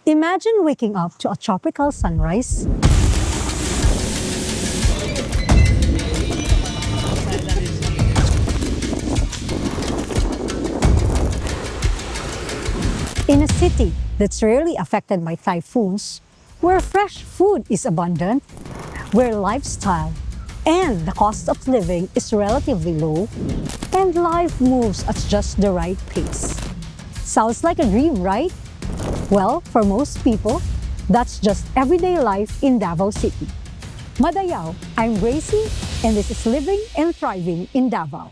Imagine waking up to a tropical sunrise, in a city that's rarely affected by typhoons, where fresh food is abundant, where lifestyle and the cost of living is relatively low, and life moves at just the right pace. Sounds like a dream, right? Well, for most people, that's just everyday life in Davao City. Madayaw, I'm Gracie, and this is Living and Thriving in Davao.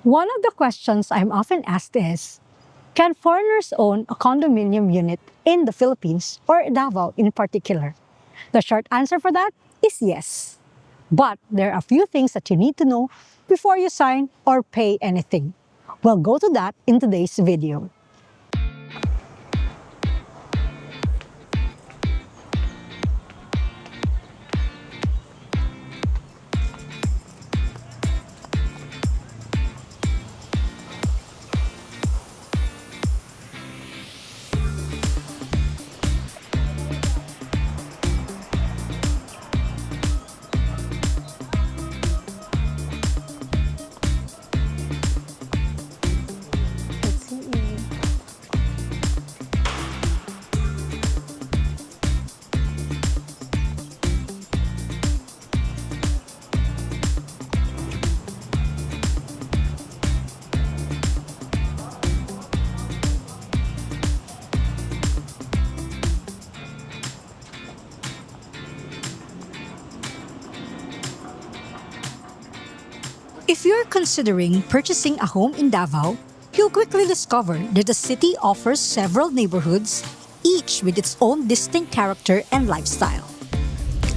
One of the questions I'm often asked is, can foreigners own a condominium unit in the Philippines or Davao in particular? The short answer for that is yes. But there are a few things that you need to know before you sign or pay anything. We'll go to that in today's video. If you're considering purchasing a home in Davao, you'll quickly discover that the city offers several neighborhoods, each with its own distinct character and lifestyle.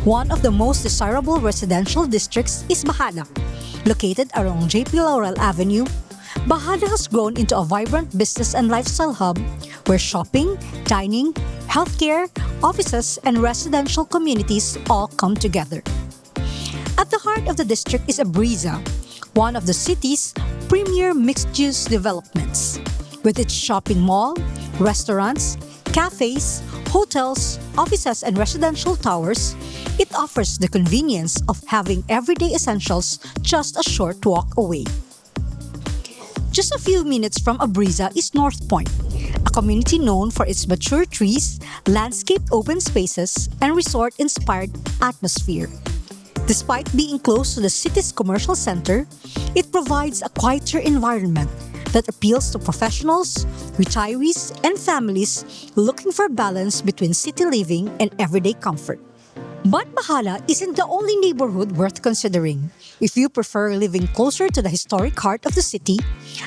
One of the most desirable residential districts is Bahada. Located along JP Laurel Avenue, Bahada has grown into a vibrant business and lifestyle hub where shopping, dining, healthcare, offices, and residential communities all come together. At the heart of the district is Abreeza, one of the city's premier mixed-use developments. With its shopping mall, restaurants, cafes, hotels, offices, and residential towers, it offers the convenience of having everyday essentials just a short walk away. Just a few minutes from Abreeza is North Point, a community known for its mature trees, landscaped open spaces, and resort-inspired atmosphere. Despite being close to the city's commercial center, it provides a quieter environment that appeals to professionals, retirees, and families looking for balance between city living and everyday comfort. But Bahada isn't the only neighborhood worth considering. If you prefer living closer to the historic heart of the city,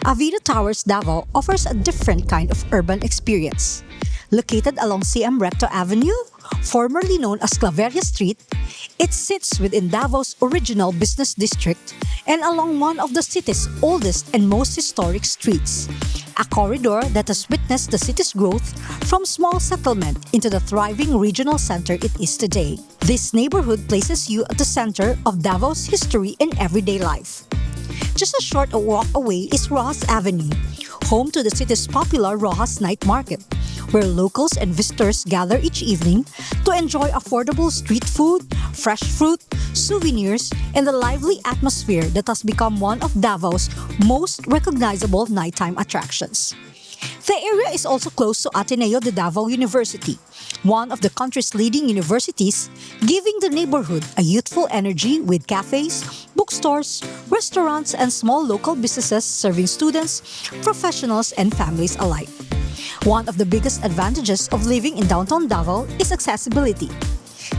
Avida Towers Davao offers a different kind of urban experience. Located along CM Recto Avenue, formerly known as Claveria Street, it sits within Davao's original business district and along one of the city's oldest and most historic streets, a corridor that has witnessed the city's growth from small settlement into the thriving regional center it is today. This neighborhood places you at the center of Davao's history and everyday life. Just a short walk away is Roxas Avenue, home to the city's popular Roxas Night Market, where locals and visitors gather each evening to enjoy affordable street food, fresh fruit, souvenirs, and the lively atmosphere that has become one of Davao's most recognizable nighttime attractions. The area is also close to Ateneo de Davao University, one of the country's leading universities, giving the neighborhood a youthful energy with cafes, bookstores, restaurants, and small local businesses serving students, professionals, and families alike. One of the biggest advantages of living in downtown Davao is accessibility.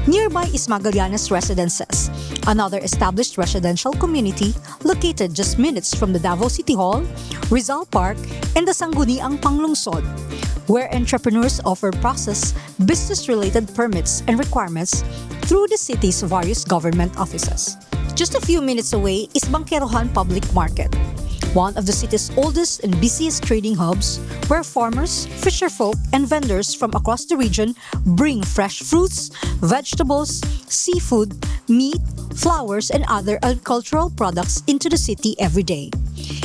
Nearby is Magallanes Residences, another established residential community located just minutes from the Davao City Hall, Rizal Park, and the Sangguniang Panglungsod, where entrepreneurs offer process business-related permits and requirements through the city's various government offices. Just a few minutes away is Bankerohan-Market, one of the city's oldest and busiest trading hubs, where farmers, fisherfolk, and vendors from across the region bring fresh fruits, vegetables, seafood, meat, flowers, and other agricultural products into the city every day.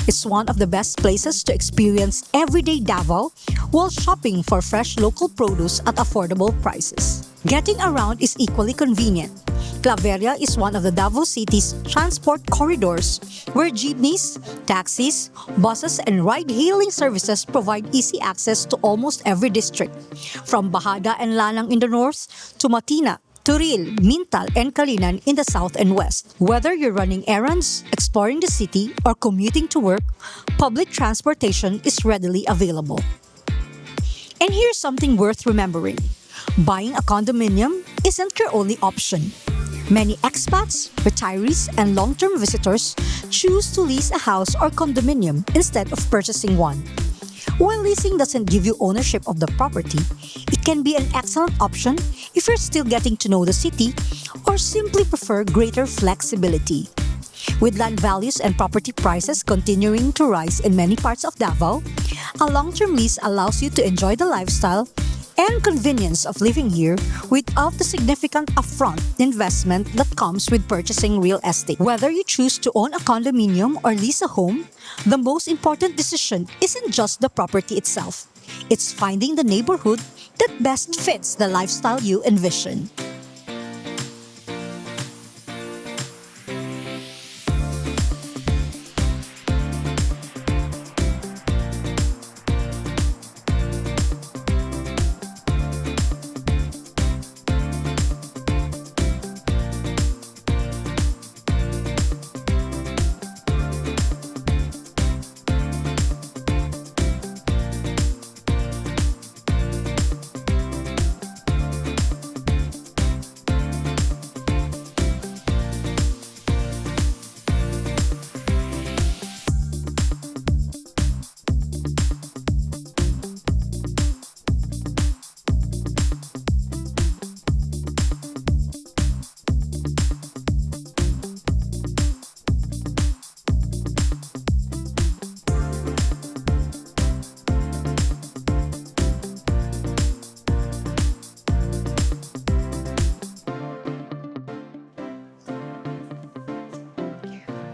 It's one of the best places to experience everyday Davao while shopping for fresh local produce at affordable prices. Getting around is equally convenient. Claveria is one of the Davao City's transport corridors where jeepneys, taxis, buses, and ride-hailing services provide easy access to almost every district, from Bahada and Lanang in the north to Matina, Turil, Mintal, and Kalinan in the south and west. Whether you're running errands, exploring the city, or commuting to work, public transportation is readily available. And here's something worth remembering. Buying a condominium isn't your only option. Many expats, retirees, and long-term visitors choose to lease a house or condominium instead of purchasing one. While leasing doesn't give you ownership of the property, it can be an excellent option if you're still getting to know the city or simply prefer greater flexibility. With land values and property prices continuing to rise in many parts of Davao, a long-term lease allows you to enjoy the lifestyle and convenience of living here without the significant upfront investment that comes with purchasing real estate. Whether you choose to own a condominium or lease a home, the most important decision isn't just the property itself. It's finding the neighborhood that best fits the lifestyle you envision.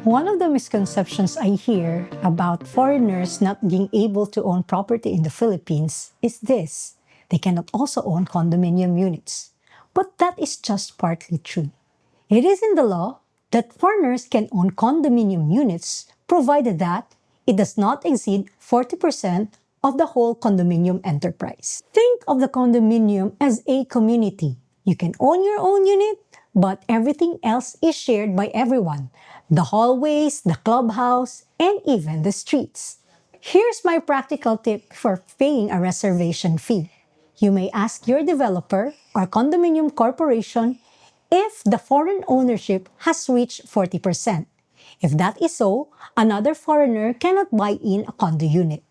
One of the misconceptions I hear about foreigners not being able to own property in the Philippines is this: they cannot also own condominium units. But that is just partly true. It is in the law that foreigners can own condominium units provided that it does not exceed 40% of the whole condominium enterprise. Think of the condominium as a community. You can own your own unit, but everything else is shared by everyone: the hallways, the clubhouse, and even the streets. Here's my practical tip for paying a reservation fee. You may ask your developer or condominium corporation if the foreign ownership has reached 40%. If that is so, another foreigner cannot buy in a condo unit.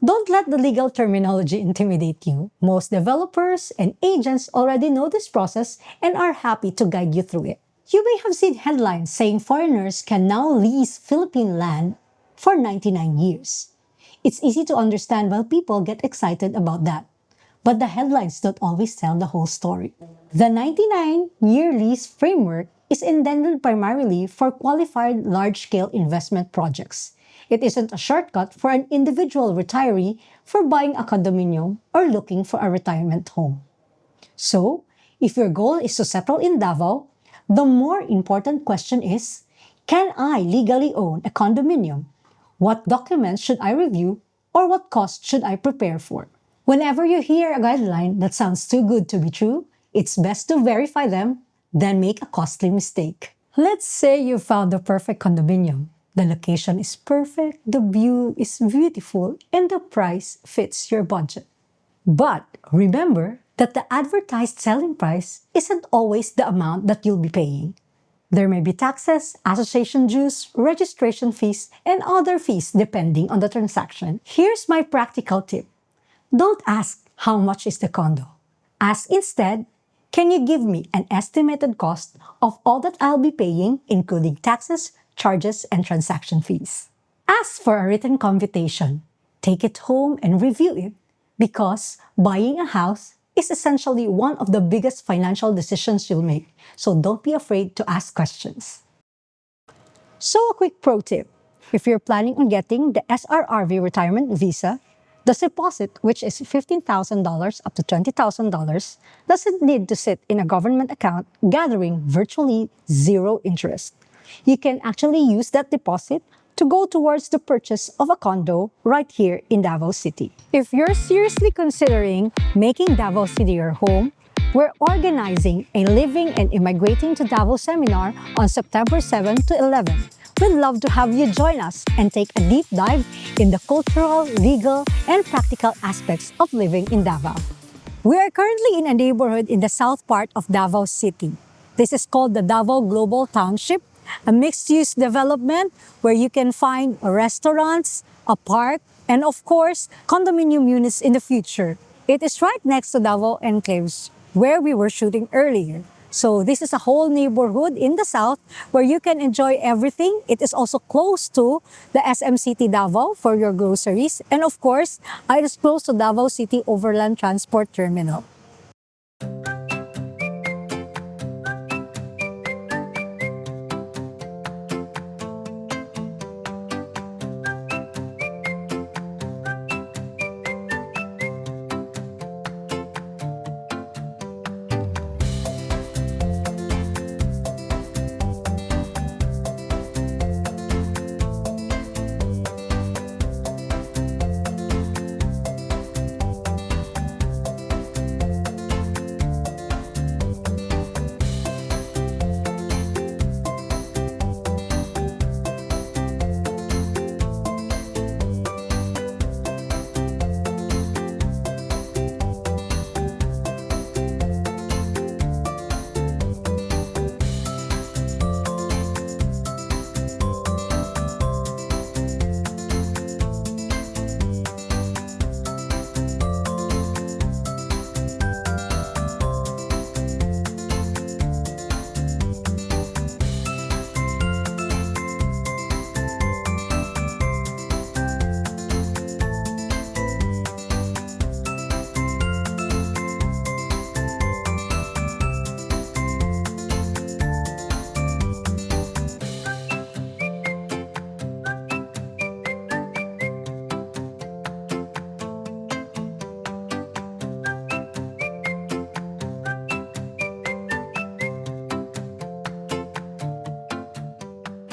Don't let the legal terminology intimidate you. Most developers and agents already know this process and are happy to guide you through it. You may have seen headlines saying foreigners can now lease Philippine land for 99 years. It's easy to understand why people get excited about that. But the headlines don't always tell the whole story. The 99-year lease framework is intended primarily for qualified large-scale investment projects. It isn't a shortcut for an individual retiree for buying a condominium or looking for a retirement home. So, if your goal is to settle in Davao, the more important question is, can I legally own a condominium? What documents should I review, or what costs should I prepare for? Whenever you hear a guideline that sounds too good to be true, it's best to verify them, then make a costly mistake. Let's say you found the perfect condominium. The location is perfect, the view is beautiful, and the price fits your budget. But remember that the advertised selling price isn't always the amount that you'll be paying. There may be taxes, association dues, registration fees, and other fees depending on the transaction. Here's my practical tip. Don't ask, how much is the condo? Ask instead, can you give me an estimated cost of all that I'll be paying, including taxes, charges, and transaction fees? Ask for a written computation. Take it home and review it, because buying a house is essentially one of the biggest financial decisions you'll make, so don't be afraid to ask questions. So a quick pro tip. If you're planning on getting the SRRV retirement visa, the deposit, which is $15,000 up to $20,000, doesn't need to sit in a government account gathering virtually zero interest. You can actually use that deposit to go towards the purchase of a condo right here in Davao City. If you're seriously considering making Davao City your home, we're organizing a Living and Immigrating to Davao seminar on September 7 to 11. We'd love to have you join us and take a deep dive in the cultural, legal, and practical aspects of living in Davao. We are currently in a neighborhood in the south part of Davao City. This is called the Davao Global Township, a mixed-use development where you can find restaurants, a park, and of course, condominium units in the future. It is right next to Davao Enclaves, where we were shooting earlier. So this is a whole neighborhood in the south where you can enjoy everything. It is also close to the SM City Davao for your groceries. And of course, it is close to Davao City Overland Transport Terminal.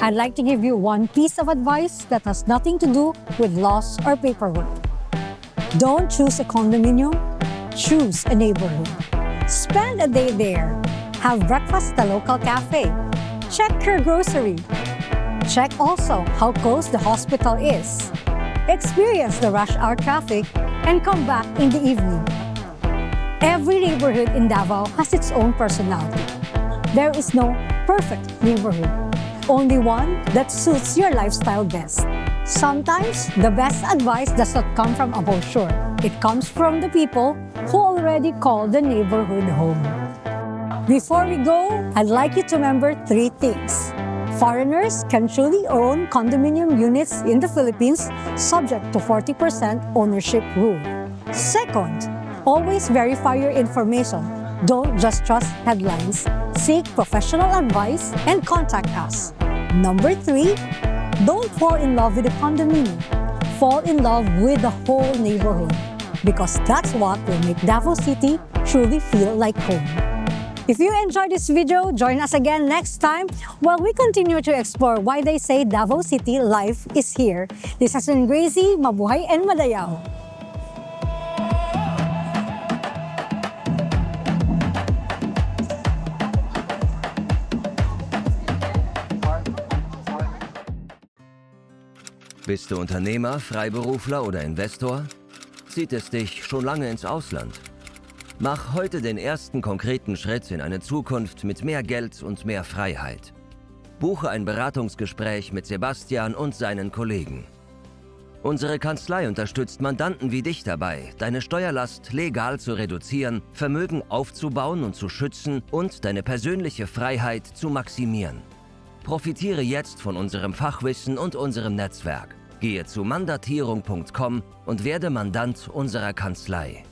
I'd like to give you one piece of advice that has nothing to do with laws or paperwork. Don't choose a condominium, choose a neighborhood. Spend a day there. Have breakfast at the local cafe. Check your grocery. Check also how close the hospital is. Experience the rush hour traffic and come back in the evening. Every neighborhood in Davao has its own personality. There is no perfect neighborhood. Only one that suits your lifestyle best. Sometimes, the best advice does not come from a brochure. It comes from the people who already call the neighborhood home. Before we go, I'd like you to remember 3 things. Foreigners can truly own condominium units in the Philippines subject to 40% ownership rule. Second, always verify your information. Don't just trust headlines. Seek professional advice and contact us. Number 3, don't fall in love with a condominium. Fall in love with the whole neighborhood because that's what will make Davao City truly feel like home. If you enjoyed this video, join us again next time while we continue to explore why they say Davao City life is here. This has been Gracie, mabuhay and madayaw. Bist du Unternehmer, Freiberufler oder Investor? Zieht es dich schon lange ins Ausland? Mach heute den ersten konkreten Schritt in eine Zukunft mit mehr Geld und mehr Freiheit. Buche ein Beratungsgespräch mit Sebastian und seinen Kollegen. Unsere Kanzlei unterstützt Mandanten wie dich dabei, deine Steuerlast legal zu reduzieren, Vermögen aufzubauen und zu schützen und deine persönliche Freiheit zu maximieren. Profitiere jetzt von unserem Fachwissen und unserem Netzwerk. Gehe zu mandatierung.com und werde Mandant unserer Kanzlei.